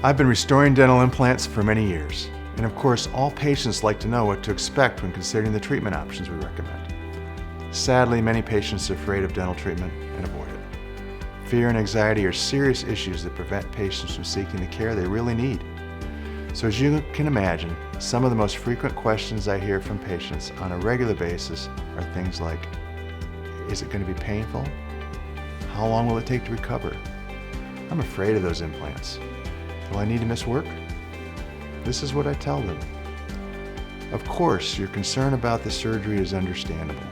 I've been restoring dental implants for many years, and of course all patients like to know what to expect when considering the treatment options we recommend. Sadly, many patients are afraid of dental treatment and avoid it. Fear and anxiety are serious issues that prevent patients from seeking the care they really need. So as you can imagine, some of the most frequent questions I hear from patients on a regular basis are things like, is it going to be painful? How long will it take to recover? I'm afraid of those implants. Will I need to miss work? This is what I tell them. Of course, your concern about the surgery is understandable.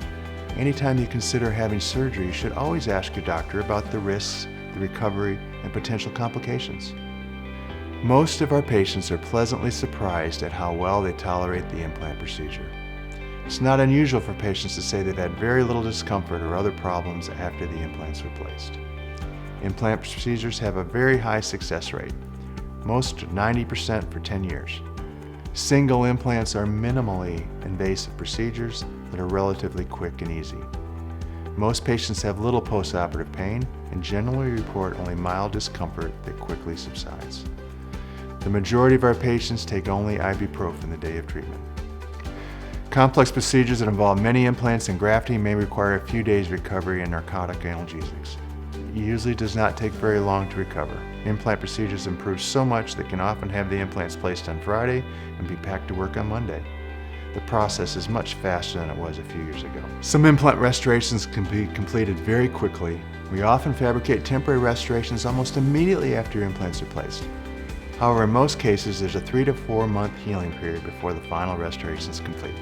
Anytime you consider having surgery, you should always ask your doctor about the risks, the recovery, and potential complications. Most of our patients are pleasantly surprised at how well they tolerate the implant procedure. It's not unusual for patients to say they've had very little discomfort or other problems after the implants were placed. Implant procedures have a very high success rate, most 90% for 10 years. Single implants are minimally invasive procedures that are relatively quick and easy. Most patients have little postoperative pain and generally report only mild discomfort that quickly subsides. The majority of our patients take only ibuprofen the day of treatment. Complex procedures that involve many implants and grafting may require a few days recovery and narcotic analgesics. It usually does not take very long to recover. Implant procedures improve so much that can often have the implants placed on Friday and be packed to work on Monday. The process is much faster than it was a few years ago. Some implant restorations can be completed very quickly. We often fabricate temporary restorations almost immediately after your implants are placed. However, in most cases, there's a 3 to 4 month healing period before the final restoration is complete.